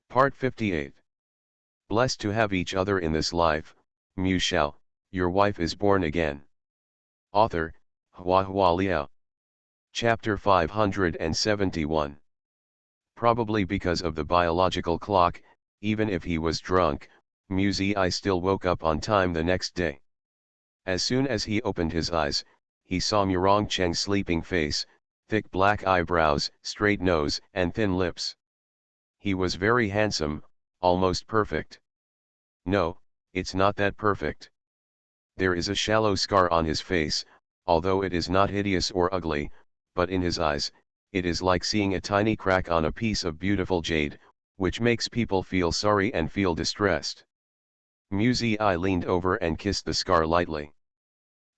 Part 58. Blessed to have each other in this life, Mu Shao, your wife is born again. Author, Hua Hua Liao. Chapter 571. Probably because of the biological clock, even if he was drunk, Mu Zi still woke up on time the next day. As soon as he opened his eyes, he saw Murong Cheng's sleeping face, thick black eyebrows, straight nose, and thin lips. He was very handsome, almost perfect. No, it's not that perfect. There is a shallow scar on his face, although it is not hideous or ugly, but in his eyes, it is like seeing a tiny crack on a piece of beautiful jade, which makes people feel sorry and feel distressed. Mu Zi leaned over and kissed the scar lightly.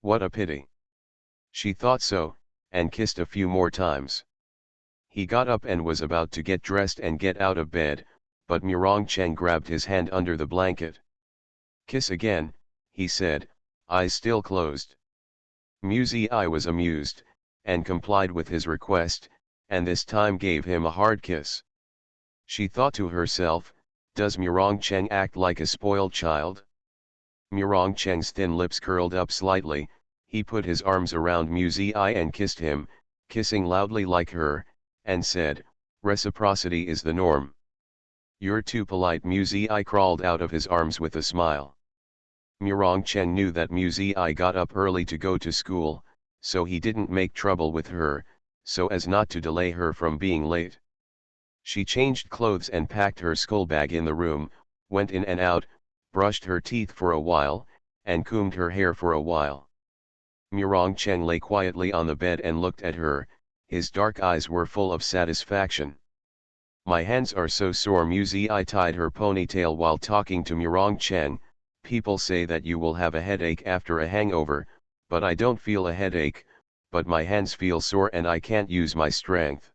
What a pity. She thought so, and kissed a few more times. He got up and was about to get dressed and get out of bed, but Murong Cheng grabbed his hand under the blanket. Kiss again, he said, eyes still closed. Mu Zi was amused, and complied with his request, and this time gave him a hard kiss. She thought to herself, does Murong Cheng act like a spoiled child? Murong Cheng's thin lips curled up slightly, he put his arms around Mu Zi and kissed him, kissing loudly like her, and said, reciprocity is the norm. You're too polite. Mu Zi crawled out of his arms with a smile. Murong Cheng knew that Mu Zi got up early to go to school, so he didn't make trouble with her, so as not to delay her from being late. She changed clothes and packed her school bag in the room, went in and out, brushed her teeth for a while, and combed her hair for a while. Murong Cheng lay quietly on the bed and looked at her, his dark eyes were full of satisfaction. My hands are so sore. Mu Zi tied her ponytail while talking to Murong Cheng. People say that you will have a headache after a hangover, but I don't feel a headache, but my hands feel sore and I can't use my strength.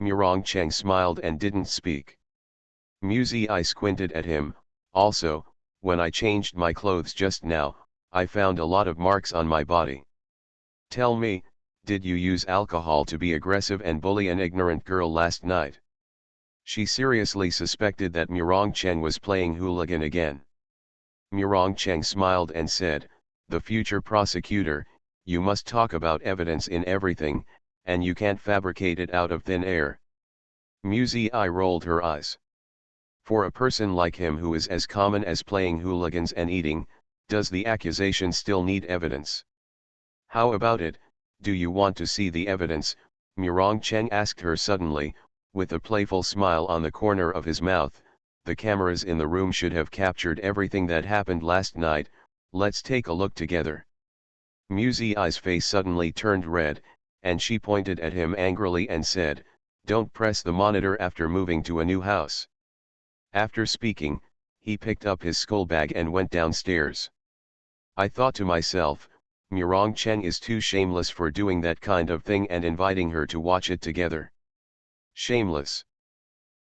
Murong Cheng smiled and didn't speak. Mu Zi squinted at him. Also, when I changed my clothes just now, I found a lot of marks on my body. Tell me, did you use alcohol to be aggressive and bully an ignorant girl last night? She seriously suspected that Murong Cheng was playing hooligan again. Murong Cheng smiled and said, the future prosecutor, you must talk about evidence in everything, and you can't fabricate it out of thin air. Mu Zi rolled her eyes. For a person like him who is as common as playing hooligans and eating, does the accusation still need evidence? How about it, do you want to see the evidence? Murong Cheng asked her suddenly, with a playful smile on the corner of his mouth. The cameras in the room should have captured everything that happened last night, let's take a look together. Mu Zi's face suddenly turned red, and she pointed at him angrily and said, don't press the monitor after moving to a new house. After speaking, he picked up his school bag and went downstairs. I thought to myself, Murong Cheng is too shameless for doing that kind of thing and inviting her to watch it together. Shameless.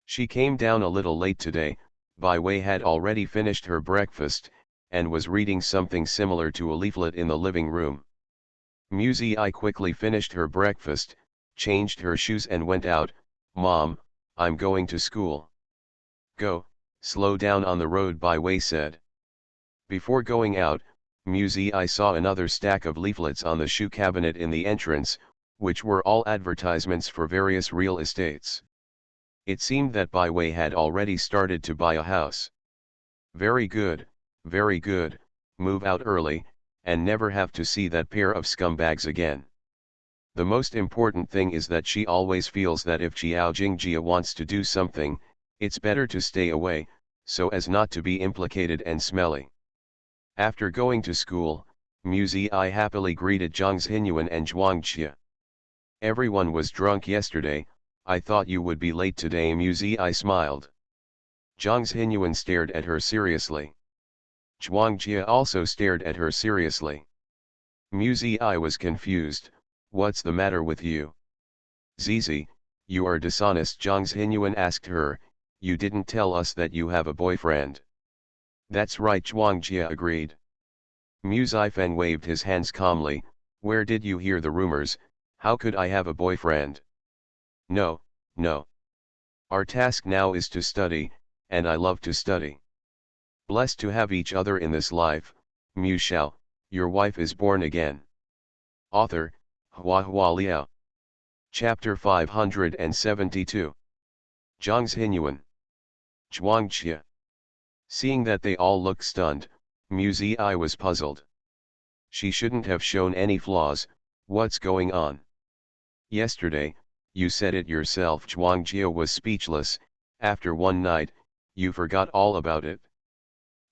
She came down a little late today. Bai Wei had already finished her breakfast, and was reading something similar to a leaflet in the living room. Mu Zi quickly finished her breakfast, changed her shoes and went out. Mom, I'm going to school. Go, slow down on the road, Bai Wei said. Before going out, Mu Zi saw another stack of leaflets on the shoe cabinet in the entrance, which were all advertisements for various real estates. It seemed that Bai Wei had already started to buy a house. Very good, move out early, and never have to see that pair of scumbags again. The most important thing is that she always feels that if Jiao Jingjia wants to do something, it's better to stay away, so as not to be implicated and smelly. After going to school, Mu Zi happily greeted Zhang Xinyuan and Zhuang Jia. Everyone was drunk yesterday, I thought you would be late today. Mu Zi smiled. Zhang Xinyuan stared at her seriously. Zhuang Jia also stared at her seriously. Mu Zi was confused. What's the matter with you? Zizi, you are dishonest. Zhang Xinyuan asked her, you didn't tell us that you have a boyfriend. That's right, Zhuang Jia agreed. Mu Zifeng waved his hands calmly. Where did you hear the rumors? How could I have a boyfriend? No. Our task now is to study, and I love to study. Blessed to have each other in this life, Shao, your wife is born again. Author, Hua Liao. Chapter 572. Zhang's Hinyuan. Zhuangqia. Seeing that they all looked stunned, Mu Ziyi was puzzled. She shouldn't have shown any flaws. What's going on? Yesterday, you said it yourself. Zhuangqia was speechless. After one night, you forgot all about it.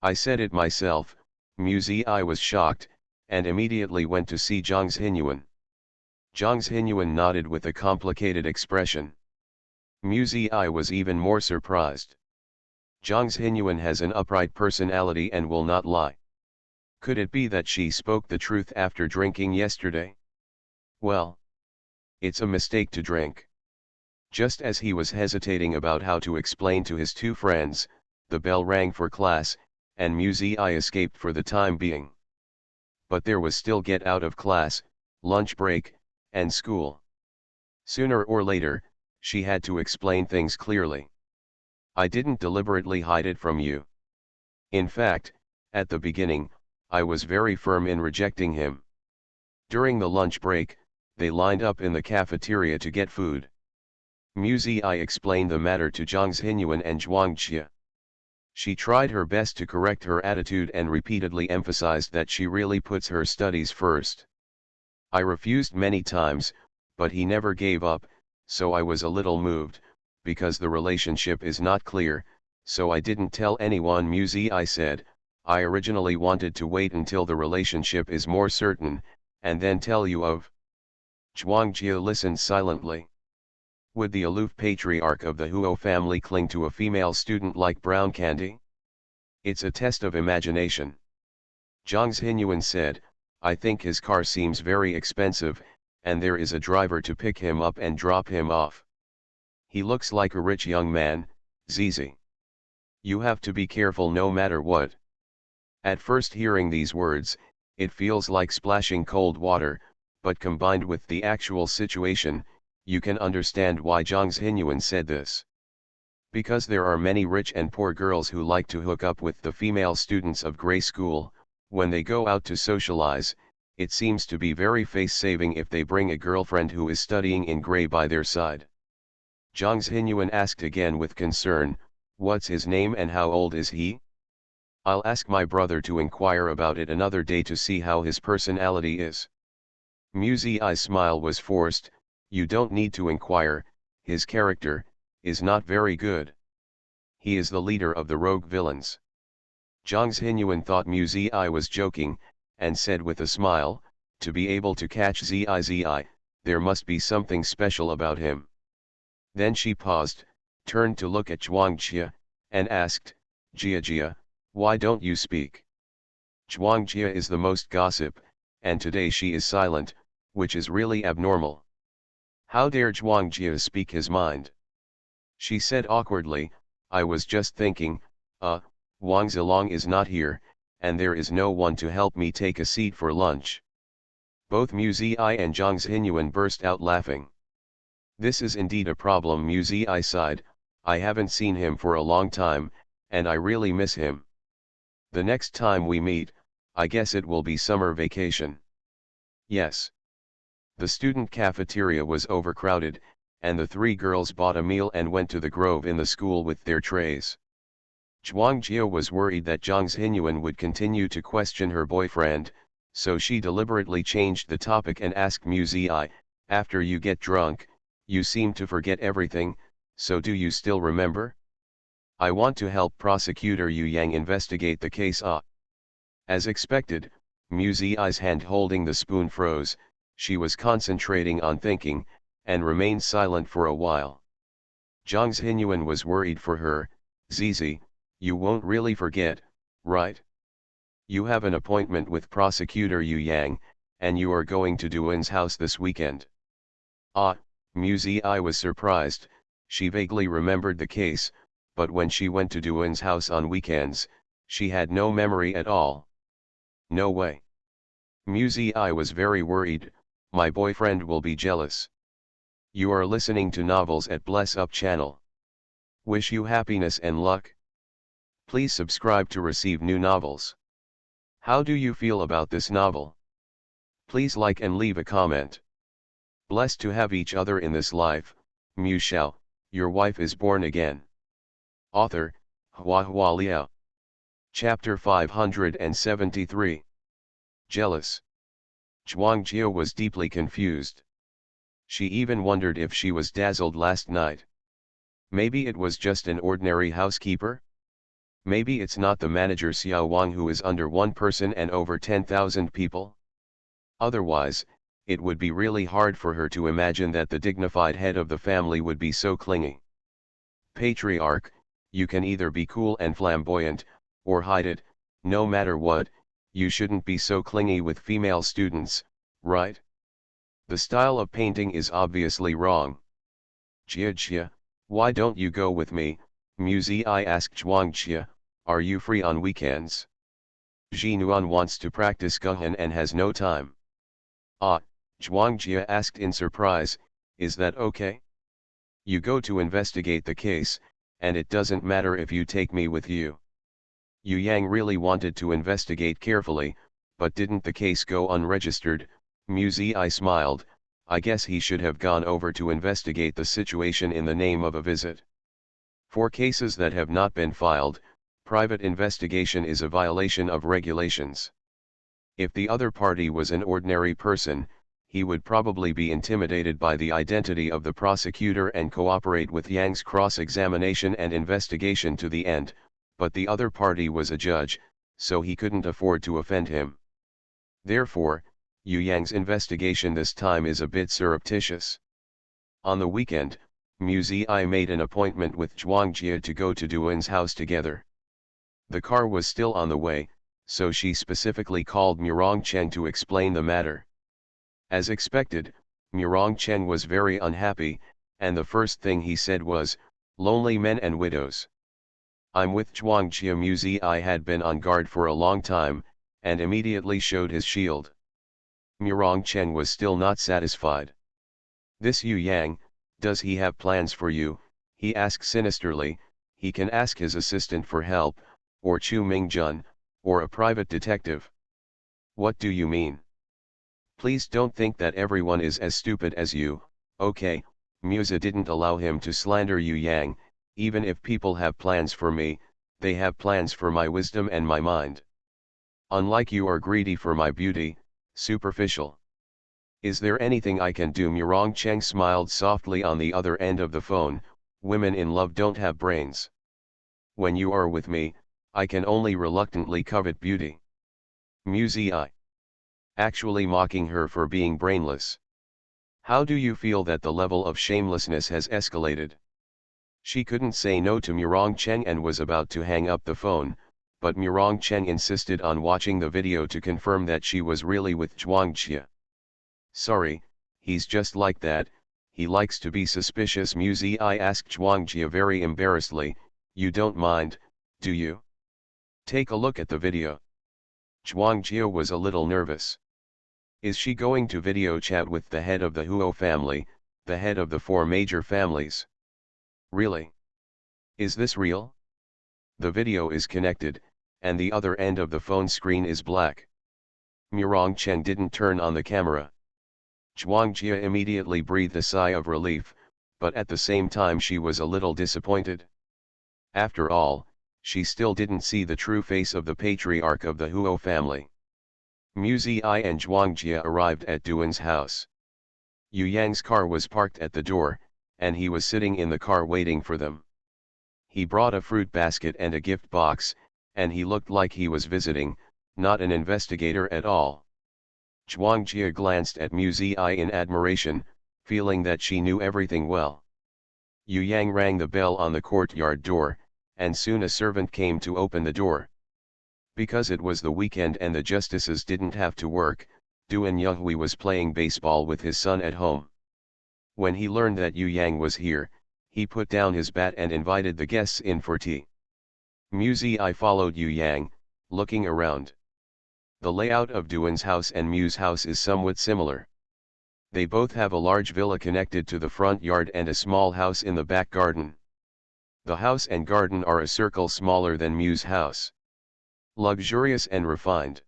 I said it myself. Mu Ziyi was shocked, and immediately went to see Zhang's Hinyuan. Zhang's Hinyuan nodded with a complicated expression. Mu Ziyi was even more surprised. Zhang's Hinyuan has an upright personality and will not lie. Could it be that she spoke the truth after drinking yesterday? Well, it's a mistake to drink. Just as he was hesitating about how to explain to his two friends, the bell rang for class, and Mu Ziyi escaped for the time being. But there was still get out of class, lunch break, and school. Sooner or later, she had to explain things clearly. I didn't deliberately hide it from you. In fact, at the beginning, I was very firm in rejecting him. During the lunch break, they lined up in the cafeteria to get food. Mu Ziyi explained the matter to Zhang's Hinyuan and Zhuangqia. She tried her best to correct her attitude and repeatedly emphasized that she really puts her studies first. I refused many times, but he never gave up, so I was a little moved, because the relationship is not clear, so I didn't tell anyone. Mu Ziyi said, I originally wanted to wait until the relationship is more certain, and then tell you of. Zhuangqia listened silently. Would the aloof patriarch of the Huo family cling to a female student like brown candy? It's a test of imagination. Zhang's Hinyuan said, I think his car seems very expensive, and there is a driver to pick him up and drop him off. He looks like a rich young man, Zizi. You have to be careful no matter what. At first hearing these words, it feels like splashing cold water, but combined with the actual situation, you can understand why Zhang's Hinyuan said this. Because there are many rich and poor girls who like to hook up with the female students of Grey School. When they go out to socialize, it seems to be very face-saving if they bring a girlfriend who is studying in Grey by their side. Zhang's Hinyuan asked again with concern, what's his name and how old is he? I'll ask my brother to inquire about it another day to see how his personality is. Mu Ziyi's smile was forced. You don't need to inquire, his character is not very good. He is the leader of the rogue villains. Zhang's Hinyuan thought Mu Ziyi was joking, and said with a smile, to be able to catch Ziyi, there must be something special about him. Then she paused, turned to look at Zhuangqia, and asked, Jia, why don't you speak? Zhuangqia is the most gossip, and today she is silent, which is really abnormal. How dare Zhuangqia speak his mind? She said awkwardly, I was just thinking, Wang Zilong is not here, and there is no one to help me take a seat for lunch. Both Mu Ziyi and Zhang's Hinyuan burst out laughing. This is indeed a problem. Mu Ziyi sighed, I haven't seen him for a long time, and I really miss him. The next time we meet, I guess it will be summer vacation. Yes. The student cafeteria was overcrowded, and the three girls bought a meal and went to the grove in the school with their trays. Zhuangqia was worried that Zhang's Hinyuan would continue to question her boyfriend, so she deliberately changed the topic and asked Mu Ziyi, after you get drunk, you seem to forget everything, so do you still remember? I want to help Prosecutor Yu Yang investigate the case. As expected, Mu Ziyi's hand holding the spoon froze. She was concentrating on thinking, and remained silent for a while. Zhang's Hinyuan was worried for her. Zizi, you won't really forget, right? You have an appointment with Prosecutor Yu Yang, and you are going to Duan's house this weekend. Mu Ziyi was surprised. She vaguely remembered the case, but when she went to Duan's house on weekends, she had no memory at all. No way. Mu Ziyi was very worried. My boyfriend will be jealous. You are listening to novels at Bless Up channel. Wish you happiness and luck. Please subscribe to receive new novels. How do you feel about this novel? Please like and leave a comment. Blessed to have each other in this life, Shao, your wife is born again. Author, Hua Liao. Chapter 573. Jealous. Zhuangjia was deeply confused. She even wondered if she was dazzled last night. Maybe it was just an ordinary housekeeper? Maybe it's not the manager Xiao Wang who is under one person and over 10,000 people? Otherwise, it would be really hard for her to imagine that the dignified head of the family would be so clingy. Patriarch, you can either be cool and flamboyant, or hide it. No matter what, you shouldn't be so clingy with female students, right? The style of painting is obviously wrong. Jia, why don't you go with me? Muzi asked Zhuangjia, are you free on weekends? Jinuan wants to practice Guhan and has no time. Ah, Zhuangjia asked in surprise, is that okay? You go to investigate the case, and it doesn't matter if you take me with you. Yu Yang really wanted to investigate carefully, but didn't the case go unregistered? Muzi smiled, I guess he should have gone over to investigate the situation in the name of a visit. For cases that have not been filed, private investigation is a violation of regulations. If the other party was an ordinary person, he would probably be intimidated by the identity of the prosecutor and cooperate with Yang's cross-examination and investigation to the end, but the other party was a judge, so he couldn't afford to offend him. Therefore, Yu Yang's investigation this time is a bit surreptitious. On the weekend, Muzi made an appointment with Zhuangjia to go to Duan's house together. The car was still on the way, so she specifically called Murongchen to explain the matter. As expected, Murongchen was very unhappy, and the first thing he said was, lonely men and widows. I'm with Zhuangjia. Muzi had been on guard for a long time, and immediately showed his shield. Murongchen was still not satisfied. This Yu Yang, does he have plans for you? He asked sinisterly. He can ask his assistant for help, or Chu Mingjun, or a private detective. What do you mean? Please don't think that everyone is as stupid as you. Okay, Musa didn't allow him to slander Yu Yang. Even if people have plans for me, they have plans for my wisdom and my mind. Unlike you are greedy for my beauty, superficial. Is there anything I can do? Murongchen smiled softly on the other end of the phone. Women in love don't have brains. When you are with me, I can only reluctantly covet beauty. Muzi actually mocking her for being brainless. How do you feel that the level of shamelessness has escalated? She couldn't say no to Murongchen and was about to hang up the phone, but Murongchen insisted on watching the video to confirm that she was really with Zhuangjia. Sorry, he's just like that, he likes to be suspicious. Muzi asked Zhuangjia very embarrassedly, you don't mind, do you? Take a look at the video. Zhuangjia was a little nervous. Is she going to video chat with the head of the Huo family, the head of the 4 major families? Really? Is this real? The video is connected, and the other end of the phone screen is black. Murongchen didn't turn on the camera. Zhuangjia immediately breathed a sigh of relief, but at the same time she was a little disappointed. After all, she still didn't see the true face of the patriarch of the Huo family. Muzi and Zhuangjia arrived at Duan's house. Yu Yang's car was parked at the door, and he was sitting in the car waiting for them. He brought a fruit basket and a gift box, and he looked like he was visiting, not an investigator at all. Zhuangjia glanced at Muzi in admiration, feeling that she knew everything well. Yu Yang rang the bell on the courtyard door, and soon a servant came to open the door. Because it was the weekend and the justices didn't have to work, Duan Yuhui was playing baseball with his son at home. When he learned that Yu Yang was here, he put down his bat and invited the guests in for tea. Muzi followed Yu Yang, looking around. The layout of Duan's house and Mu's house is somewhat similar. They both have a large villa connected to the front yard and a small house in the back garden. The house and garden are a circle smaller than Mu's house. Luxurious and refined.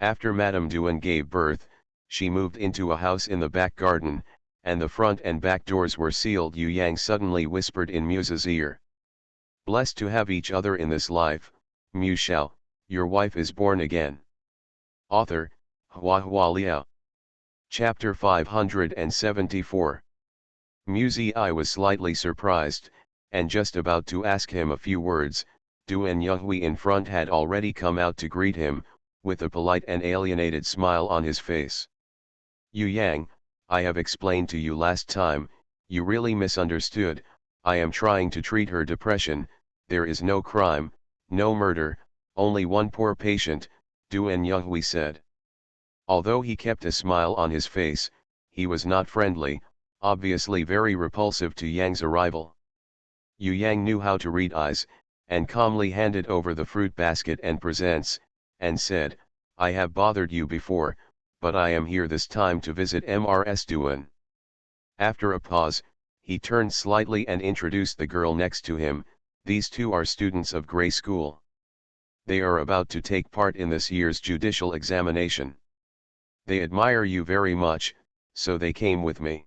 After Madame Duan gave birth, she moved into a house in the back garden, and the front and back doors were sealed. Yu Yang suddenly whispered in Mu's ear. Blessed to have each other in this life, Mu Shao, your wife is born again. Author, Hua Liao. Chapter 574. Mu Zi was slightly surprised, and just about to ask him a few words. Duan Yonghui in front had already come out to greet him, with a polite and alienated smile on his face. Yu Yang, I have explained to you last time, you really misunderstood. I am trying to treat her depression. There is no crime, no murder, only one poor patient, Duan Yonghui said. Although he kept a smile on his face, he was not friendly, obviously very repulsive to Yang's arrival. Yu Yang knew how to read eyes, and calmly handed over the fruit basket and presents, and said, I have bothered you before, but I am here this time to visit Mrs. Duan. After a pause, he turned slightly and introduced the girl next to him. These two are students of Grey School. They are about to take part in this year's judicial examination. They admire you very much, so they came with me.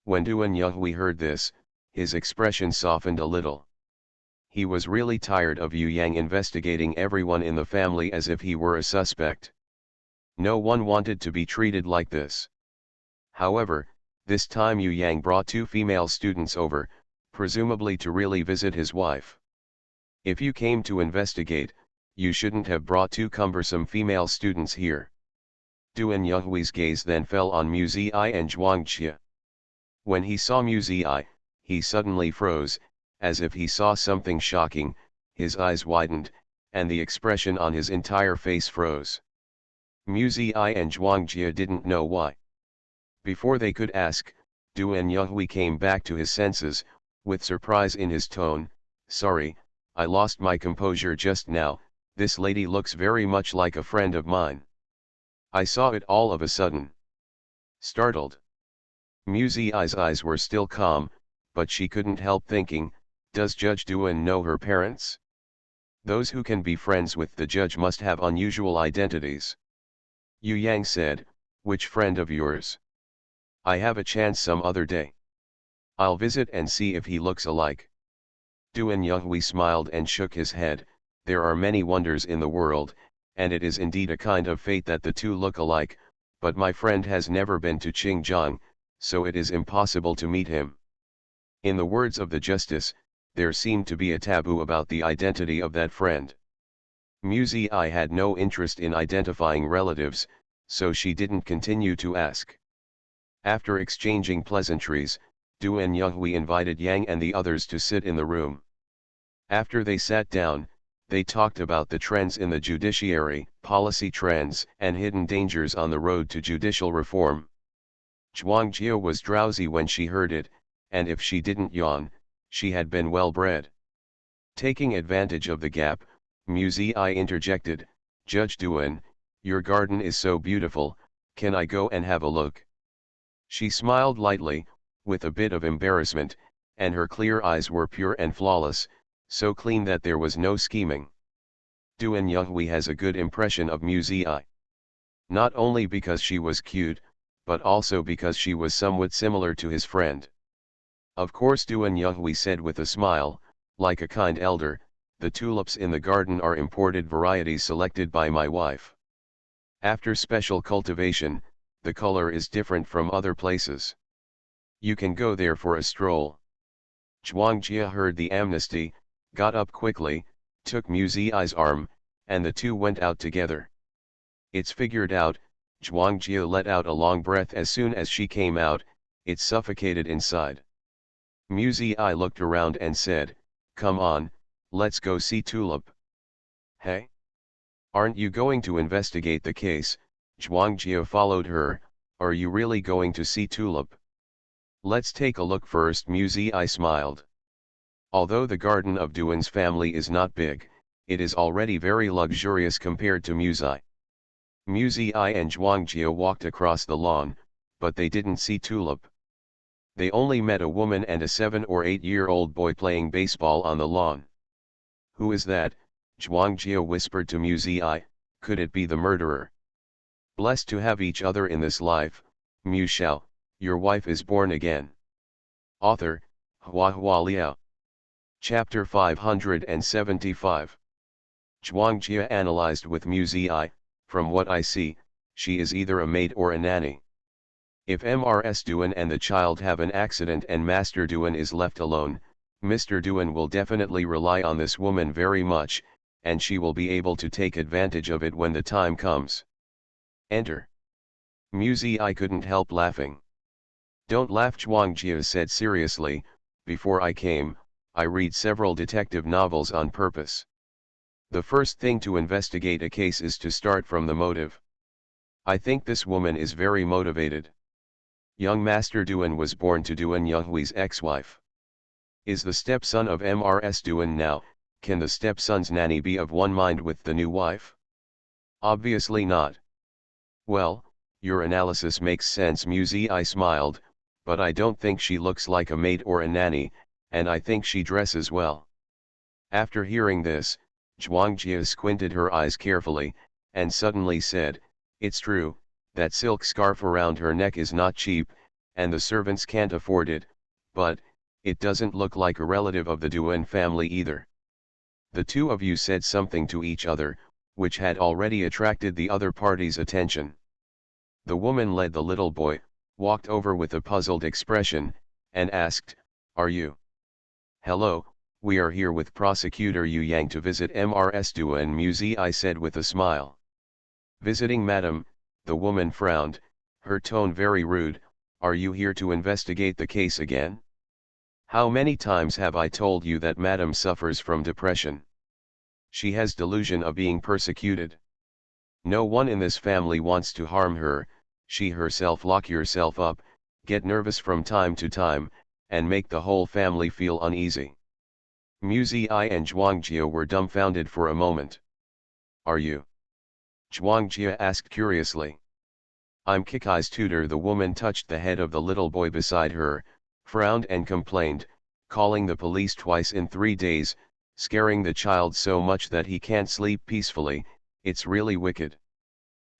When Duan Yonghui heard this, his expression softened a little. He was really tired of Yu Yang investigating everyone in the family as if he were a suspect. No one wanted to be treated like this. However, this time Yu Yang brought two female students over, presumably to really visit his wife. If you came to investigate, you shouldn't have brought two cumbersome female students here. Duan Yonghui's gaze then fell on Mu Zi and Zhuang Jie. When he saw Mu Zi, he suddenly froze, as if he saw something shocking. His eyes widened, and the expression on his entire face froze. Mu Zi and Zhuang Jie didn't know why. Before they could ask, Duan Yonghui came back to his senses, with surprise in his tone. Sorry, I lost my composure just now. This lady looks very much like a friend of mine. I saw it all of a sudden. Startled. Mu Zi's eyes were still calm, but she couldn't help thinking, does Judge Duan know her parents? Those who can be friends with the judge must have unusual identities. Yu Yang said, which friend of yours? I have a chance some other day. I'll visit and see if he looks alike. Duan Yonghui smiled and shook his head. There are many wonders in the world, and it is indeed a kind of fate that the two look alike, but my friend has never been to Qingjiang, so it is impossible to meet him. In the words of the justice, there seemed to be a taboo about the identity of that friend. Mu Zi had no interest in identifying relatives, so she didn't continue to ask. After exchanging pleasantries, Duan Yonghui invited Yang and the others to sit in the room. After they sat down, they talked about the trends in the judiciary, policy trends, and hidden dangers on the road to judicial reform. Zhuang Jie was drowsy when she heard it, and if she didn't yawn, she had been well bred. Taking advantage of the gap, Mu Zi interjected, Judge Duan, your garden is so beautiful, can I go and have a look? She smiled lightly, with a bit of embarrassment, and her clear eyes were pure and flawless, so clean that there was no scheming. Duan Yonghui has a good impression of Mu Zi. Not only because she was cute, but also because she was somewhat similar to his friend. Of course, Duan Yonghui said with a smile, like a kind elder, the tulips in the garden are imported varieties selected by my wife. After special cultivation, the color is different from other places. You can go there for a stroll. Zhuang Jie heard the amnesty, got up quickly, took Mu Zi's arm, and the two went out together. It's figured out. Zhuang Jie let out a long breath as soon as she came out. It suffocated inside. Mu Zi looked around and said, come on, let's go see Tulip. Hey? Aren't you going to investigate the case? Zhuang Jie followed her. Are you really going to see Tulip? Let's take a look first. Mu Zi smiled. Although the garden of Duan's family is not big, it is already very luxurious compared to Mu Zi. Mu Zi and Zhuang Jie walked across the lawn, but they didn't see Tulip. They only met a woman and a 7 or 8-year-old boy playing baseball on the lawn. Who is that? Zhuangjia whispered to Muzi. Could it be the murderer? Blessed to have each other in this life, Mu Shao, your wife is born again. Author, Hua Liao. Chapter 575. Zhuangjia analyzed with Muzi. From what I see, she is either a maid or a nanny. If Mrs. Duan and the child have an accident and Master Duan is left alone, Mr. Duan will definitely rely on this woman very much, and she will be able to take advantage of it when the time comes. Enter. Muzi couldn't help laughing. Don't laugh, Zhuangjia said seriously. Before I came, I read several detective novels on purpose. The first thing to investigate a case is to start from the motive. I think this woman is very motivated. Young Master Duan was born to Duan Yonghui's ex-wife. Is the stepson of Mrs. Duan now? Can the stepson's nanny be of one mind with the new wife? Obviously not. Well, your analysis makes sense, Muzi smiled, but I don't think she looks like a maid or a nanny, and I think she dresses well. After hearing this, Zhuangjia squinted her eyes carefully, and suddenly said, it's true, that silk scarf around her neck is not cheap, and the servants can't afford it, but, it doesn't look like a relative of the Duan family either. The two of you said something to each other, which had already attracted the other party's attention. The woman led the little boy, walked over with a puzzled expression, and asked, are you? Hello, we are here with Prosecutor Yu Yang to visit Mrs. Duan, Muzi said with a smile. Visiting, madam, the woman frowned, her tone very rude. Are you here to investigate the case again? How many times have I told you that madam suffers from depression? She has delusion of being persecuted. No one in this family wants to harm her. She herself lock yourself up, get nervous from time to time, and make the whole family feel uneasy. Muzi and Zhuangjia were dumbfounded for a moment. Are you? Zhuangjia asked curiously. I'm Kikai's tutor. The woman touched the head of the little boy beside her, frowned and complained, calling the police twice in 3 days, scaring the child so much that he can't sleep peacefully. It's really wicked.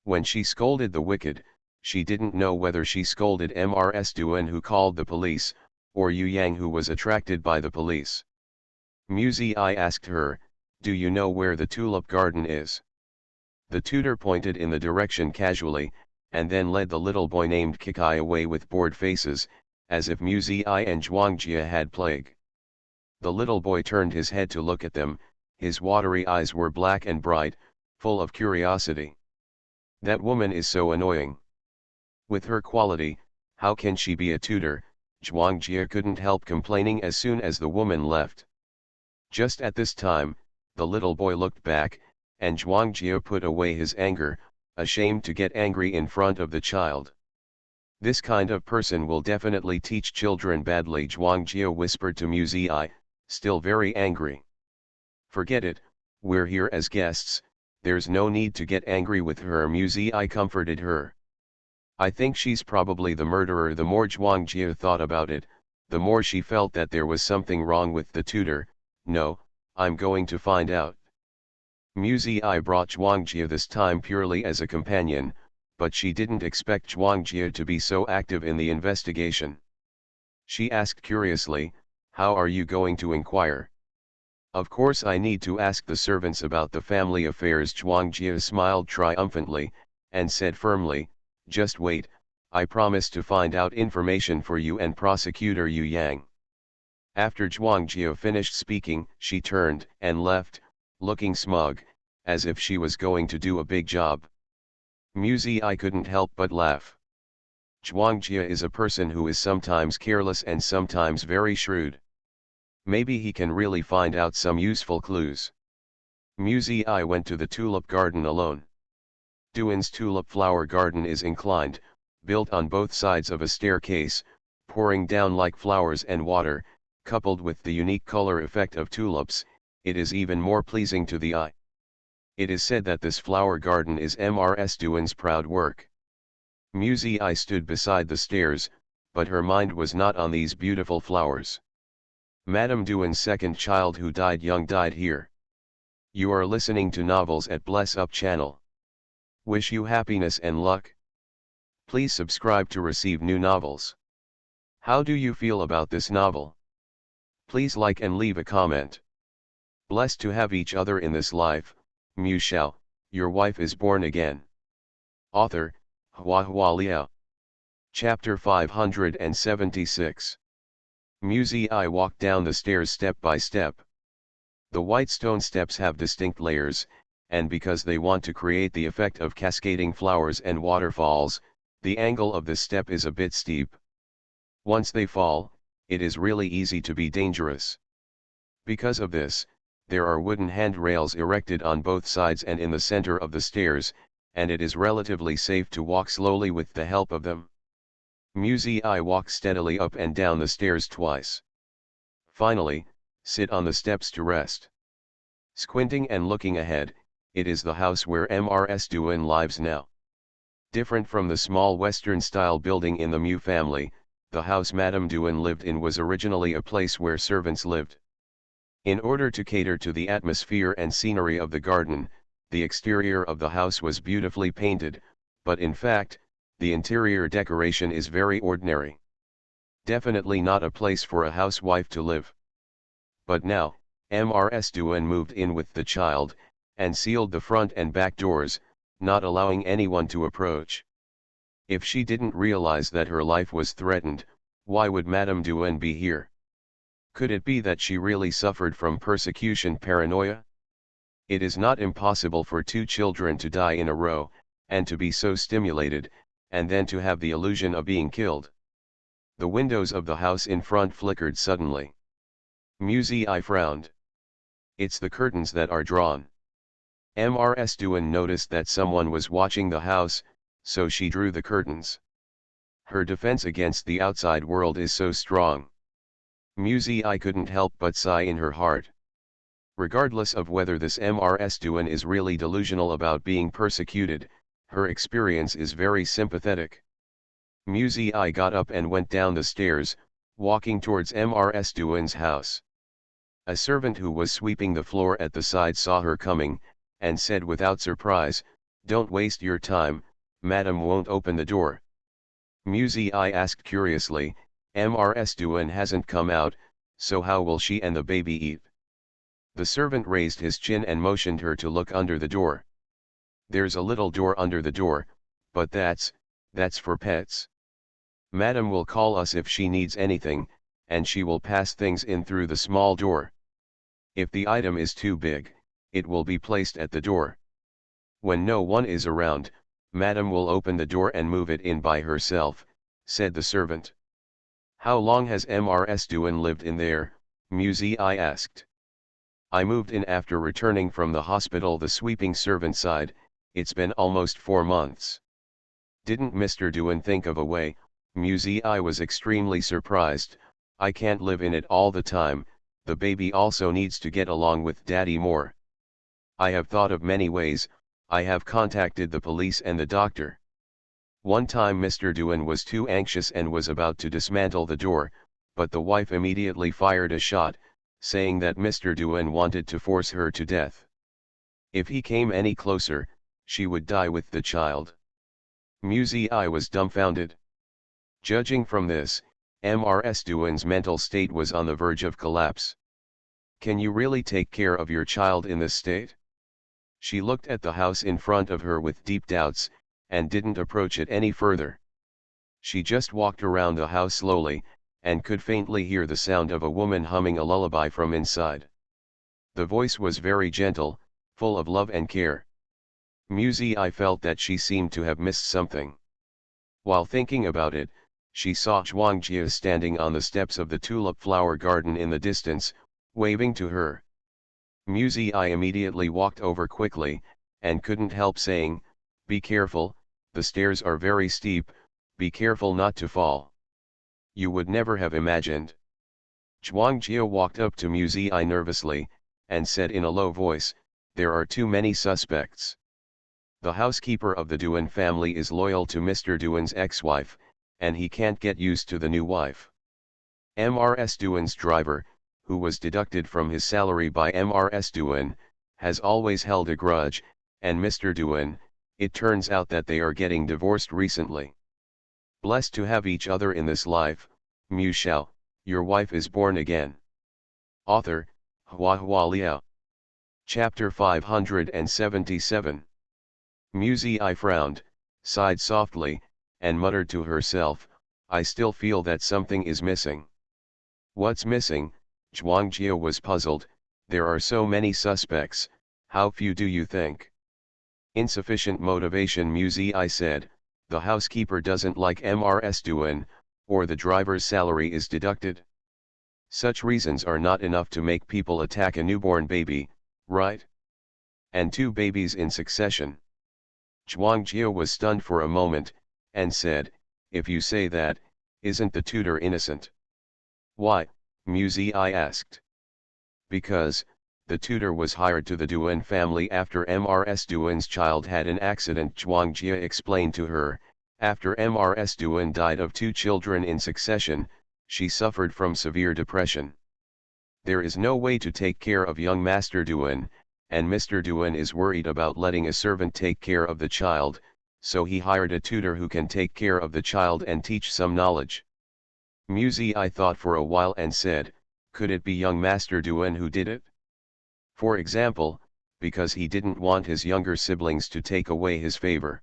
When she scolded the wicked, she didn't know whether she scolded Mrs. Duan who called the police, or Yu Yang who was attracted by the police. Muzi asked her, do you know where the tulip garden is? The tutor pointed in the direction casually, and then led the little boy named Kikai away with bored faces, as if Muzi and Zhuangjia had plague. The little boy turned his head to look at them, his watery eyes were black and bright, full of curiosity. That woman is so annoying. With her quality, how can she be a tutor? Zhuangjia couldn't help complaining as soon as the woman left. Just at this time, the little boy looked back, and Zhuangjia put away his anger, ashamed to get angry in front of the child. This kind of person will definitely teach children badly, Zhuangjia whispered to Muzi, still very angry. Forget it, we're here as guests, there's no need to get angry with her, Muzi comforted her. I think she's probably the murderer. The more Zhuangjia thought about it, the more she felt that there was something wrong with the tutor. No, I'm going to find out. Muzi brought Zhuangjia this time purely as a companion, but she didn't expect Zhuangjia to be so active in the investigation. She asked curiously, how are you going to inquire? Of course I need to ask the servants about the family affairs. Zhuangjia smiled triumphantly, and said firmly, just wait, I promise to find out information for you and Prosecutor Yu Yang. After Zhuangjia finished speaking, she turned and left, looking smug, as if she was going to do a big job. Muzi couldn't help but laugh. Zhuangjia is a person who is sometimes careless and sometimes very shrewd. Maybe he can really find out some useful clues. Muzi went to the tulip garden alone. Duan's tulip flower garden is inclined, built on both sides of a staircase, pouring down like flowers and water, coupled with the unique color effect of tulips, it is even more pleasing to the eye. It is said that this flower garden is Mrs. Duan's proud work. Muzi stood beside the stairs, but her mind was not on these beautiful flowers. Madame Duan's second child who died young died here. You are listening to novels at Bless Up channel. Wish you happiness and luck. Please subscribe to receive new novels. How do you feel about this novel? Please like and leave a comment. Blessed to have each other in this life, Shao, your wife is born again. Author, HandsomeMaleLead. Chapter 576. I walked down the stairs step by step. The white stone steps have distinct layers, and because they want to create the effect of cascading flowers and waterfalls, the angle of the step is a bit steep. Once they fall, it is really easy to be dangerous. Because of this, there are wooden handrails erected on both sides and in the center of the stairs, and it is relatively safe to walk slowly with the help of them. I walk steadily up and down the stairs twice. Finally, sit on the steps to rest. Squinting and looking ahead, it is the house where Mrs. Duan lives now. Different from the small Western-style building in the Mu family, the house Madame Duan lived in was originally a place where servants lived. In order to cater to the atmosphere and scenery of the garden, the exterior of the house was beautifully painted, but in fact, the interior decoration is very ordinary. Definitely not a place for a housewife to live. But now, Mrs. Duan moved in with the child, and sealed the front and back doors, not allowing anyone to approach. If she didn't realize that her life was threatened, why would Madame Duan be here? Could it be that she really suffered from persecution paranoia? It is not impossible for two children to die in a row, and to be so stimulated, and then to have the illusion of being killed. The windows of the house in front flickered suddenly. I frowned. It's the curtains that are drawn. Mrs. Duan noticed that someone was watching the house, so she drew the curtains. Her defense against the outside world is so strong. I couldn't help but sigh in her heart. Regardless of whether this Mrs. Duan is really delusional about being persecuted, her experience is very sympathetic. I got up and went down the stairs, walking towards Mrs. Duan's house. A servant who was sweeping the floor at the side saw her coming, and said without surprise, "Don't waste your time, Madam won't open the door." I asked curiously, "Mrs. Duan hasn't come out, so how will she and the baby eat?" The servant raised his chin and motioned her to look under the door. "There's a little door under the door, but that's for pets. Madam will call us if she needs anything, and she will pass things in through the small door. If the item is too big, it will be placed at the door. When no one is around, Madam will open the door and move it in by herself," said the servant. "How long has Mrs. Duan lived in there?" I asked. "I moved in after returning from the hospital," the sweeping servant sighed. "It's been almost 4 months. Didn't Mr. Duan think of a way?" I was extremely surprised. "I can't live in it all the time, the baby also needs to get along with daddy more. I have thought of many ways, I have contacted the police and the doctor." One time Mr. Duan was too anxious and was about to dismantle the door, but the wife immediately fired a shot, saying that Mr. Duan wanted to force her to death. If he came any closer, she would die with the child. I was dumbfounded. Judging from this, Mrs. Duan's mental state was on the verge of collapse. Can you really take care of your child in this state? She looked at the house in front of her with deep doubts, and didn't approach it any further. She just walked around the house slowly, and could faintly hear the sound of a woman humming a lullaby from inside. The voice was very gentle, full of love and care. I felt that she seemed to have missed something. While thinking about it, she saw Zhuangjie standing on the steps of the tulip flower garden in the distance, waving to her. I immediately walked over quickly, and couldn't help saying, "Be careful, the stairs are very steep, be careful not to fall." You would never have imagined. Zhuangjie walked up to I nervously, and said in a low voice, "There are too many suspects. The housekeeper of the Duan family is loyal to Mr. Duan's ex-wife, and he can't get used to the new wife. Mrs. Duan's driver, who was deducted from his salary by Mrs. Duan, has always held a grudge, and Mr. Duan, it turns out that they are getting divorced recently. Blessed to have each other in this life, Shao, your wife is born again. Author, HandsomeMaleLead. Chapter 577. I frowned, sighed softly, and muttered to herself, I still feel that something is missing. What's missing? Zhuangjia was puzzled, there are so many suspects, how few do you think? Insufficient motivation I said, the housekeeper doesn't like Mrs. Duan, or the driver's salary is deducted. Such reasons are not enough to make people attack a newborn baby, right? And 2 babies in succession. Zhuangjia was stunned for a moment, and said, if you say that, isn't the tutor innocent? Why? I asked. Because, the tutor was hired to the Duan family after Mrs. Duan's child had an accident, Zhuangjia explained to her. After Mrs. Duan died of 2 children in succession, she suffered from severe depression. There is no way to take care of young Master Duan, and Mr. Duan is worried about letting a servant take care of the child, so he hired a tutor who can take care of the child and teach some knowledge. I thought for a while and said, could it be young Master Duan who did it? For example, because he didn't want his younger siblings to take away his favor.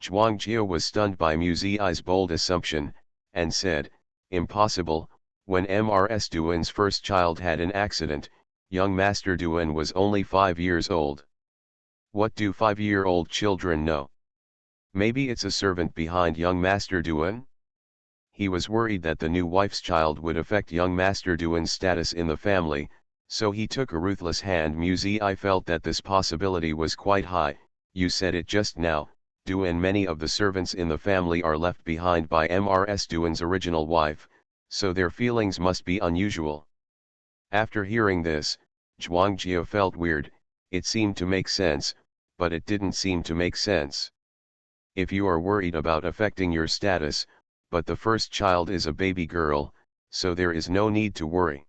Zhuangjia was stunned by I's bold assumption, and said, impossible, when Mrs. Duan's first child had an accident, young Master Duan was only 5 years old. What do 5-year-old children know? Maybe it's a servant behind young Master Duan? He was worried that the new wife's child would affect young Master Duan's status in the family, so he took a ruthless hand. I felt that this possibility was quite high. You said it just now, Duan. Many of the servants in the family are left behind by Mrs. Duan's original wife, so their feelings must be unusual. After hearing this, Zhuangjia felt weird. It seemed to make sense, but it didn't seem to make sense. If you are worried about affecting your status, but the first child is a baby girl, so there is no need to worry.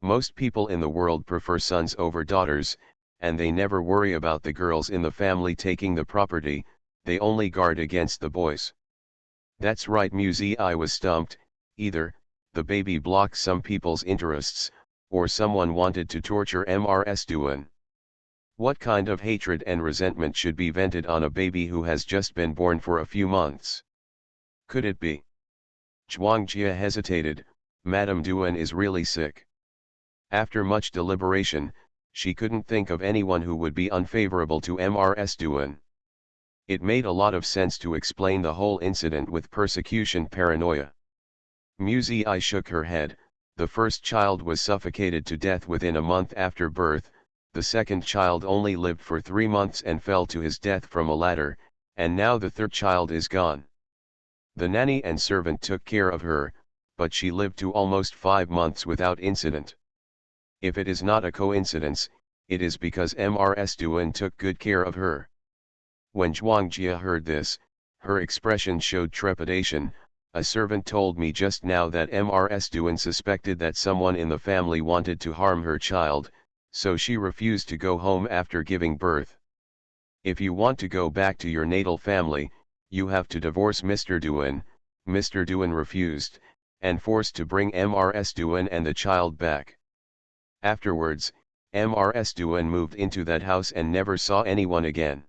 Most people in the world prefer sons over daughters, and they never worry about the girls in the family taking the property, they only guard against the boys. That's right. I was stumped. Either, the baby blocked some people's interests, or someone wanted to torture Mrs. Duan. What kind of hatred and resentment should be vented on a baby who has just been born for a few months? Could it be? Zhuangjia hesitated, Madame Duan is really sick. After much deliberation, she couldn't think of anyone who would be unfavorable to Mrs. Duan. It made a lot of sense to explain the whole incident with persecution paranoia. I shook her head. The first child was suffocated to death within a month after birth, the second child only lived for 3 months and fell to his death from a ladder, and now the third child is gone. The nanny and servant took care of her, but she lived to almost 5 months without incident. If it is not a coincidence, it is because Mrs. Duan took good care of her. When Zhuangjia heard this, her expression showed trepidation. A servant told me just now that Mrs. Duan suspected that someone in the family wanted to harm her child, so she refused to go home after giving birth. If you want to go back to your natal family, you have to divorce Mr. Duan. Mr. Duan refused, and forced to bring Mrs. Duan and the child back. Afterwards, Mrs. Duan moved into that house and never saw anyone again.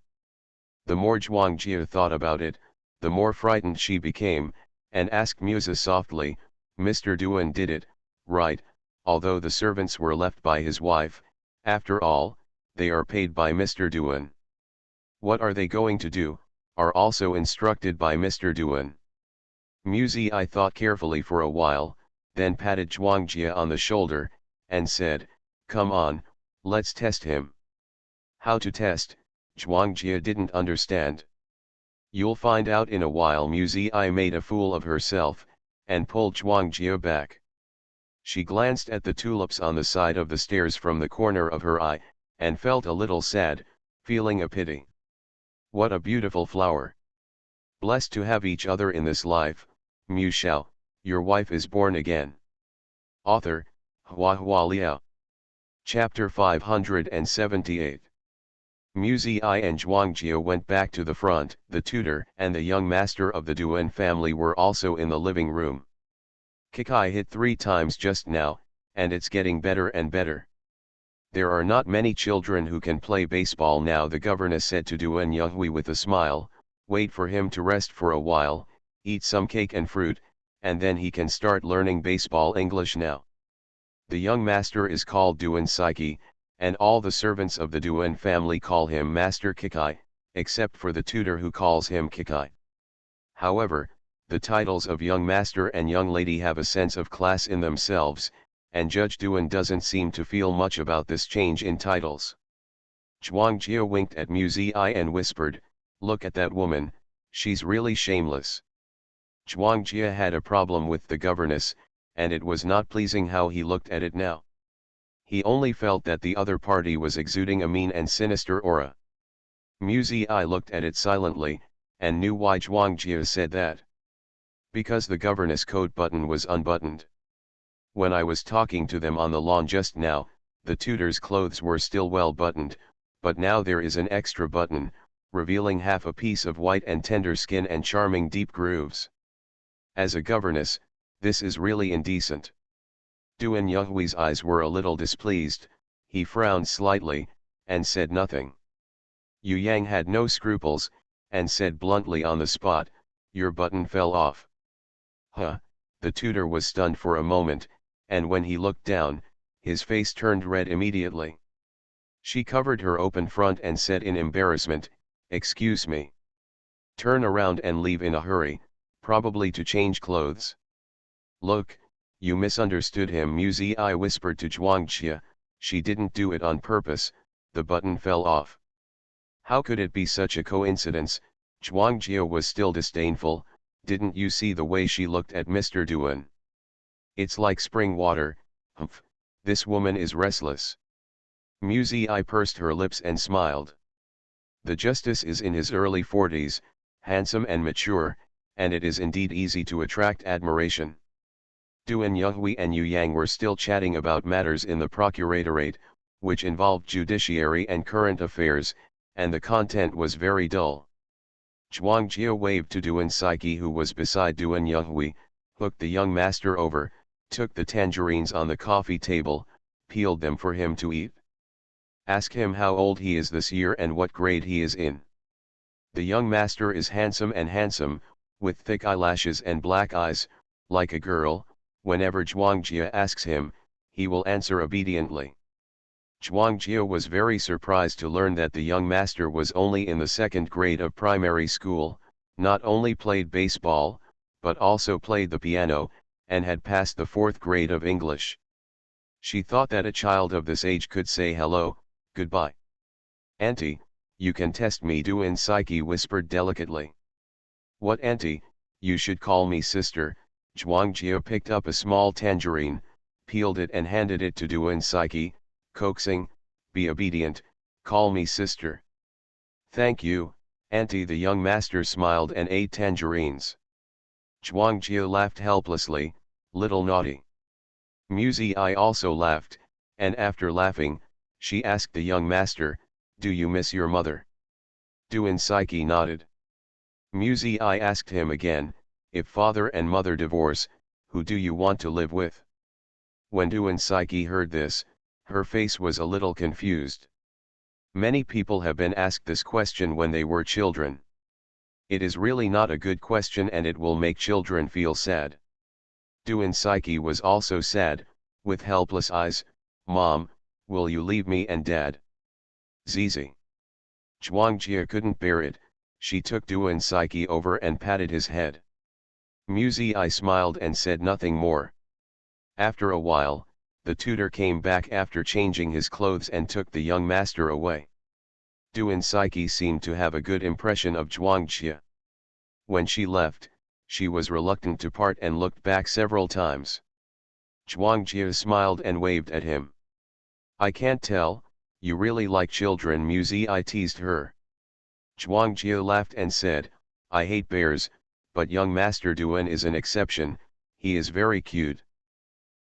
The more Zhuangjia thought about it, the more frightened she became, and asked Musa softly, Mr. Duan did it, right, although the servants were left by his wife, after all, they are paid by Mr. Duan. What are they going to do, are also instructed by Mr. Duan. I thought carefully for a while, then patted Zhuangjia on the shoulder, and said, come on, let's test him. How to test? Zhuangjia didn't understand. You'll find out in a while. I made a fool of herself, and pulled Zhuangjia back. She glanced at the tulips on the side of the stairs from the corner of her eye, and felt a little sad, feeling a pity. What a beautiful flower. Blessed to have each other in this life, Mu Shao, your wife is born again. Author, HhandsomeMaleLead. Chapter 578. Mu Zi and Zhuangjia went back to the front. The tutor and the young master of the Duan family were also in the living room. Kikai hit 3 times just now, and it's getting better and better. There are not many children who can play baseball now, the governess said to Duan Yuhui with a smile. Wait for him to rest for a while, eat some cake and fruit, and then he can start learning baseball English now. The young master is called Duan Saiki, and all the servants of the Duan family call him Master Kikai, except for the tutor who calls him Kikai. However, the titles of young master and young lady have a sense of class in themselves, and Judge Duan doesn't seem to feel much about this change in titles. Zhuangjia winked at Mu Zi and whispered, "Look at that woman, she's really shameless." Zhuangjia had a problem with the governess, and it was not pleasing how he looked at it now. He only felt that the other party was exuding a mean and sinister aura. Mu Zi looked at it silently, and knew why Zhuangjia said that. Because the governess coat button was unbuttoned. When I was talking to them on the lawn just now, the tutor's clothes were still well buttoned, but now there is an extra button, revealing half a piece of white and tender skin and charming deep grooves. As a governess, this is really indecent. Duan Yuhui's eyes were a little displeased. He frowned slightly, and said nothing. Yu Yang had no scruples, and said bluntly on the spot, "Your button fell off." Huh, the tutor was stunned for a moment, and when he looked down, his face turned red immediately. She covered her open front and said in embarrassment, "Excuse me. Turn around and leave in a hurry, probably to change clothes." "Look, you misunderstood him," Mu Zi whispered to Zhuangjia. "She didn't do it on purpose, the button fell off." "How could it be such a coincidence?" Zhuangjia was still disdainful. "Didn't you see the way she looked at Mr. Duan? It's like spring water. Humph, this woman is restless." Mu Zi pursed her lips and smiled. The justice is in his early 40s, handsome and mature, and it is indeed easy to attract admiration. Duan Yuhui and Yu Yang were still chatting about matters in the procuratorate, which involved judiciary and current affairs, and the content was very dull. Zhuangjia waved to Duan Saiki, who was beside Duan Yuhui, hooked the young master over, took the tangerines on the coffee table, peeled them for him to eat. "Ask him how old he is this year and what grade he is in." The young master is handsome, with thick eyelashes and black eyes, like a girl. Whenever Zhuangjia asks him, he will answer obediently. Zhuangjia was very surprised to learn that the young master was only in the 2nd grade of primary school, not only played baseball, but also played the piano, and had passed the 4th grade of English. She thought that a child of this age could say hello, goodbye. "Auntie, you can test me," Duan Saiki whispered delicately. "What auntie? You should call me sister." Zhuangjia picked up a small tangerine, peeled it and handed it to Duan Saiki, coaxing, "Be obedient, call me sister." "Thank you, auntie." The young master smiled and ate tangerines. Zhuangjia laughed helplessly, "Little naughty." Mu Zi also laughed, and after laughing, she asked the young master, "Do you miss your mother?" Duan Saiki nodded. Mu Zi asked him again, "If father and mother divorce, who do you want to live with?" When Duan Saiki heard this, her face was a little confused. Many people have been asked this question when they were children. It is really not a good question, and it will make children feel sad. Duan Saiki was also sad, with helpless eyes. "Mom, will you leave me and Dad?" "Zizi." Zhuangjia couldn't bear it. She took Duan Saiki over and patted his head. Mu Zi smiled and said nothing more. After a while, the tutor came back after changing his clothes and took the young master away. Duan Saiki seemed to have a good impression of Zhuangjia. When she left, she was reluctant to part and looked back several times. Zhuangjia smiled and waved at him. "I can't tell, you really like children," Mu Zi teased her. Zhuangjia laughed and said, "I hate bears, but young Master Duan is an exception, he is very cute.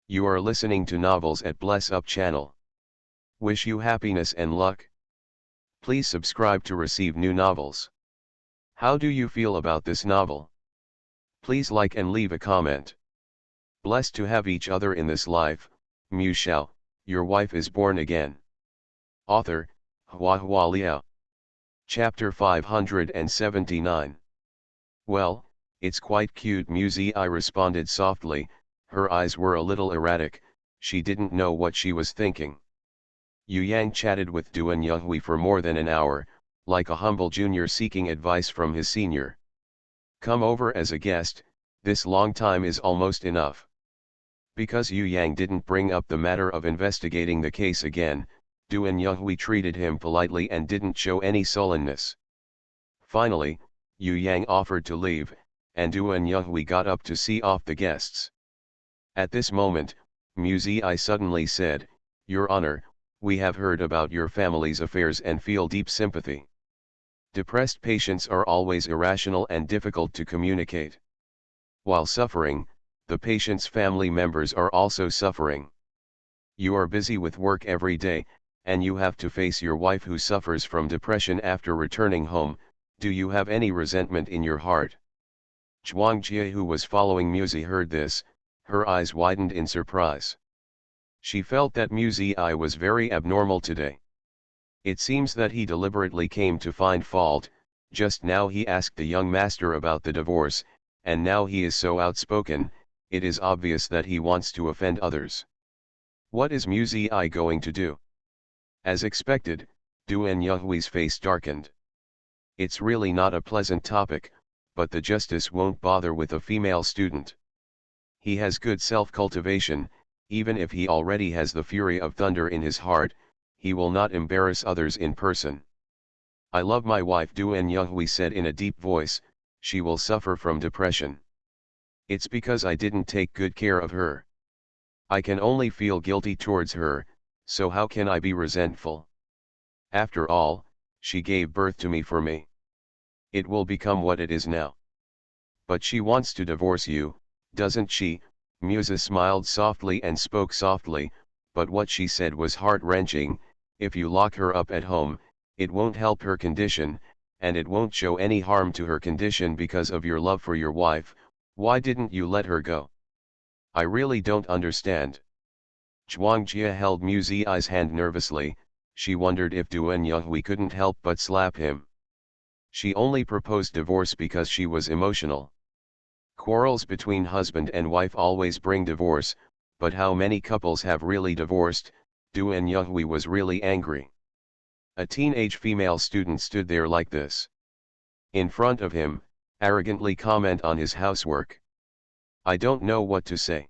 You are listening to novels at Bless Up channel. Wish you happiness and luck. Please subscribe to receive new novels. How do you feel about this novel? Please like and leave a comment. Blessed to have each other in this life, Shao, your wife is born again. Author, HandsomeMaleLead. Chapter 579. Well, it's quite cute, I responded softly. Her eyes were a little erratic, she didn't know what she was thinking. Yu Yang chatted with Duan Yonghui for more than an hour, like a humble junior seeking advice from his senior. Come over as a guest, this long time is almost enough. Because Yu Yang didn't bring up the matter of investigating the case again, Duan Yonghui treated him politely and didn't show any sullenness. Finally, Yu Yang offered to leave, and Duan Yonghui got up to see off the guests. At this moment, I suddenly said, "Your Honor, we have heard about your family's affairs and feel deep sympathy. Depressed patients are always irrational and difficult to communicate. While suffering, the patient's family members are also suffering. You are busy with work every day, and you have to face your wife who suffers from depression after returning home. Do you have any resentment in your heart?" Zhuang Jie, who was following Muzi, heard this, her eyes widened in surprise. She felt that Muzi was very abnormal today. It seems that he deliberately came to find fault. Just now he asked the young master about the divorce, and now he is so outspoken, it is obvious that he wants to offend others. What is Muzi going to do? As expected, Duan Yonghui's face darkened. It's really not a pleasant topic, but the justice won't bother with a female student. He has good self-cultivation, even if he already has the fury of thunder in his heart, he will not embarrass others in person. I love my wife, Duan Yonghui said in a deep voice, she will suffer from depression. It's because I didn't take good care of her. I can only feel guilty towards her, so how can I be resentful? After all, she gave birth to me for me. It will become what it is now. But she wants to divorce you, doesn't she? Musa smiled softly and spoke softly, but what she said was heart-wrenching. If you lock her up at home, it won't help her condition, and it won't show any harm to her condition because of your love for your wife. Why didn't you let her go? I really don't understand. Zhuang Jie held Muzi's hand nervously. She wondered if Duan Yonghui couldn't help but slap him. She only proposed divorce because she was emotional. Quarrels between husband and wife always bring divorce, but how many couples have really divorced? Duan Yonghui was really angry. A teenage female student stood there like this. In front of him, arrogantly comment on his housework. I don't know what to say.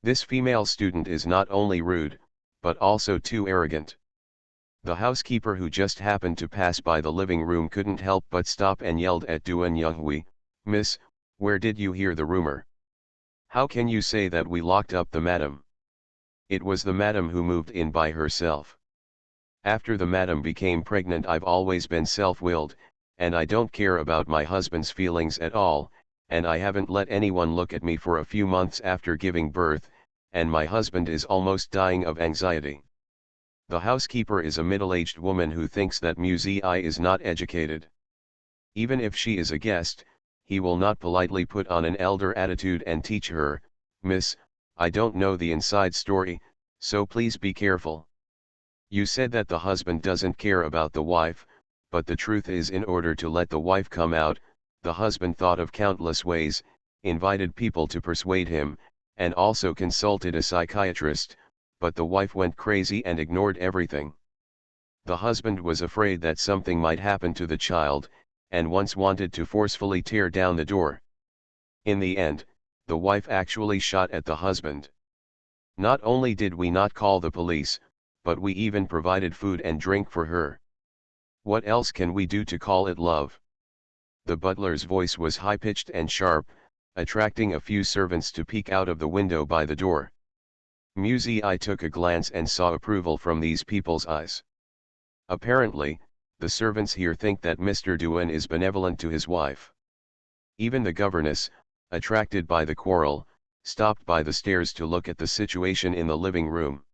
This female student is not only rude, but also too arrogant. The housekeeper who just happened to pass by the living room couldn't help but stop and yelled at Duan Yonghui, "Miss, where did you hear the rumor? How can you say that we locked up the madam? It was the madam who moved in by herself. After the madam became pregnant, I've always been self-willed, and I don't care about my husband's feelings at all, and I haven't let anyone look at me for a few months after giving birth, and my husband is almost dying of anxiety." The housekeeper is a middle-aged woman who thinks that Muzi is not educated. Even if she is a guest, he will not politely put on an elder attitude and teach her, "Miss, I don't know the inside story, so please be careful. You said that the husband doesn't care about the wife, but the truth is, in order to let the wife come out, the husband thought of countless ways, invited people to persuade him, and also consulted a psychiatrist, but the wife went crazy and ignored everything. The husband was afraid that something might happen to the child, and once wanted to forcefully tear down the door. In the end, the wife actually shot at the husband. Not only did we not call the police, but we even provided food and drink for her. What else can we do to call it love?" The butler's voice was high-pitched and sharp, attracting a few servants to peek out of the window by the door. Muzi took a glance and saw approval from these people's eyes. Apparently, the servants here think that Mr. Duan is benevolent to his wife. Even the governess, attracted by the quarrel, stopped by the stairs to look at the situation in the living room.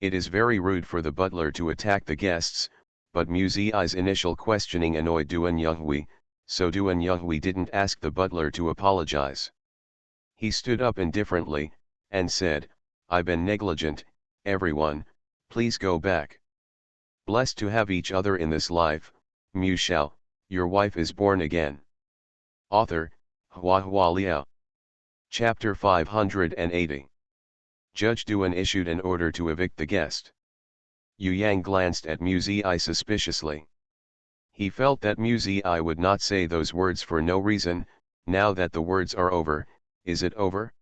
It is very rude for the butler to attack the guests, but Muzi's initial questioning annoyed Duan Yuhui, so Duan Yuhui didn't ask the butler to apologize. He stood up indifferently, and said, "I've been negligent, everyone, please go back. Blessed to have each other in this life, Mu Shao, your wife is born again." Author, Hua Liao. Chapter 580. Judge Duan issued an order to evict the guest. Yu Yang glanced at Muzi suspiciously. He felt that Muzi would not say those words for no reason. Now that the words are over, is it over?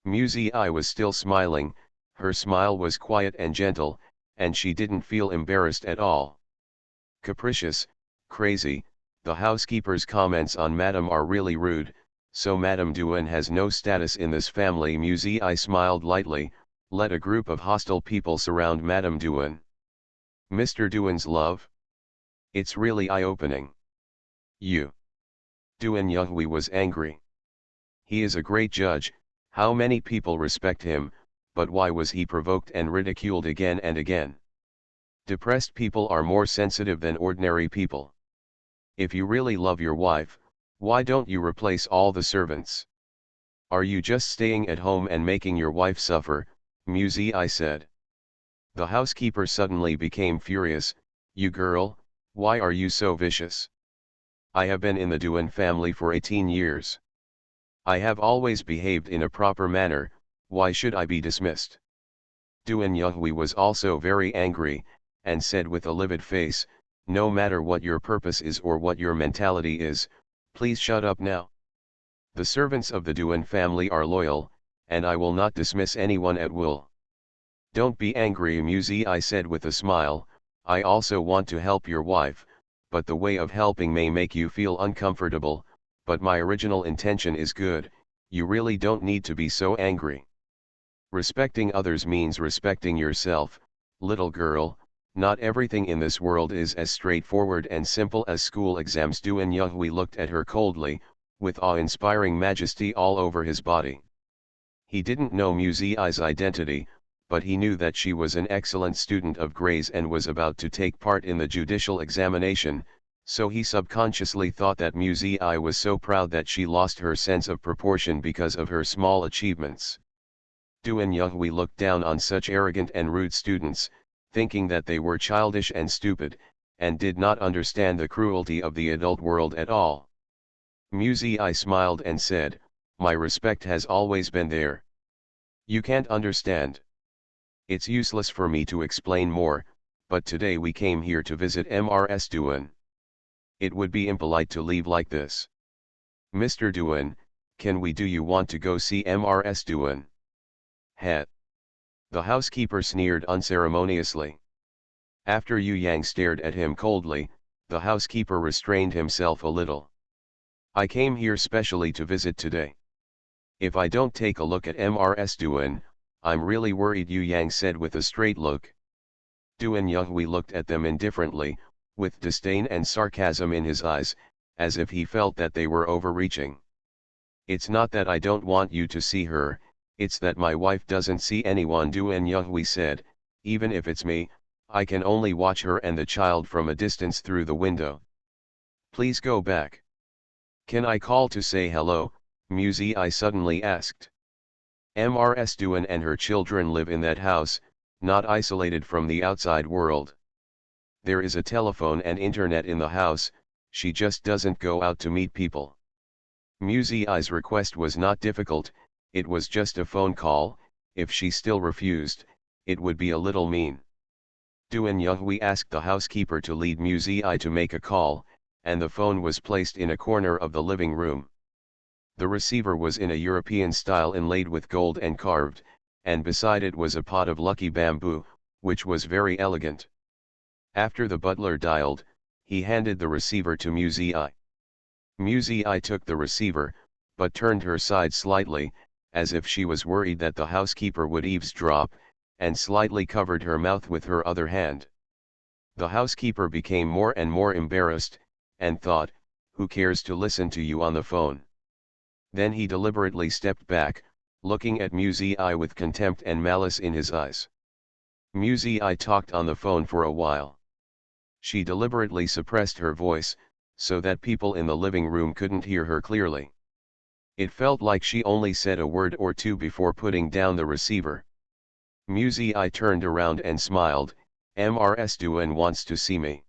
Muzi was still smiling, her smile was quiet and gentle, and she didn't feel embarrassed at all. Capricious, crazy, the housekeeper's comments on Madame are really rude, so Madame Duan has no status in this family. Muzi smiled lightly, let a group of hostile people surround Madame Duan. Mr. Duan's love? It's really eye-opening. You. Duan Yuhui was angry. He is a great judge, how many people respect him, but why was he provoked and ridiculed again and again? Depressed people are more sensitive than ordinary people. If you really love your wife, why don't you replace all the servants? Are you just staying at home and making your wife suffer? Muzi said. The housekeeper suddenly became furious. You girl, why are you so vicious? I have been in the Duan family for 18 years. I have always behaved in a proper manner, why should I be dismissed? Duan Yuhui was also very angry, and said with a livid face, no matter what your purpose is or what your mentality is, please shut up now. The servants of the Duan family are loyal, and I will not dismiss anyone at will. Don't be angry, Muzi said with a smile, I also want to help your wife, but the way of helping may make you feel uncomfortable, but my original intention is good, you really don't need to be so angry. Respecting others means respecting yourself, little girl. Not everything in this world is as straightforward and simple as school exams. Duan Yuhui looked at her coldly, with awe-inspiring majesty all over his body. He didn't know Muzi's identity, but he knew that she was an excellent student of grades and was about to take part in the judicial examination, so he subconsciously thought that Muzi was so proud that she lost her sense of proportion because of her small achievements. Duan Yuhui looked down on such arrogant and rude students, thinking that they were childish and stupid, and did not understand the cruelty of the adult world at all. Muzi smiled and said, my respect has always been there. You can't understand. It's useless for me to explain more, but today we came here to visit Mrs. Duan. It would be impolite to leave like this. Mr. Duan, do you want to go see Mrs. Duan? Het. The housekeeper sneered unceremoniously. After Yu Yang stared at him coldly, the housekeeper restrained himself a little. I came here specially to visit today. If I don't take a look at Mrs. Duan, I'm really worried, Yu Yang said with a straight look. Duan Yuhui looked at them indifferently, with disdain and sarcasm in his eyes, as if he felt that they were overreaching. It's not that I don't want you to see her, it's that my wife doesn't see anyone, Duan Yuhui said, even if it's me, I can only watch her and the child from a distance through the window. Please go back. Can I call to say hello? Muzi suddenly asked. Mrs. Duan and her children live in that house, not isolated from the outside world. There is a telephone and internet in the house, she just doesn't go out to meet people. Muzi's request was not difficult, it was just a phone call. If she still refused, it would be a little mean. Duan Yuhui asked the housekeeper to lead Muzi to make a call, and the phone was placed in a corner of the living room. The receiver was in a European style inlaid with gold and carved, and beside it was a pot of lucky bamboo, which was very elegant. After the butler dialed, he handed the receiver to Muzi. Muzi took the receiver, but turned her side slightly, as if she was worried that the housekeeper would eavesdrop, and slightly covered her mouth with her other hand. The housekeeper became more and more embarrassed, and thought, who cares to listen to you on the phone? Then he deliberately stepped back, looking at Muzi with contempt and malice in his eyes. Muzi talked on the phone for a while. She deliberately suppressed her voice, so that people in the living room couldn't hear her clearly. It felt like she only said a word or two before putting down the receiver. Muzi turned around and smiled. "Mrs. Duan wants to see me."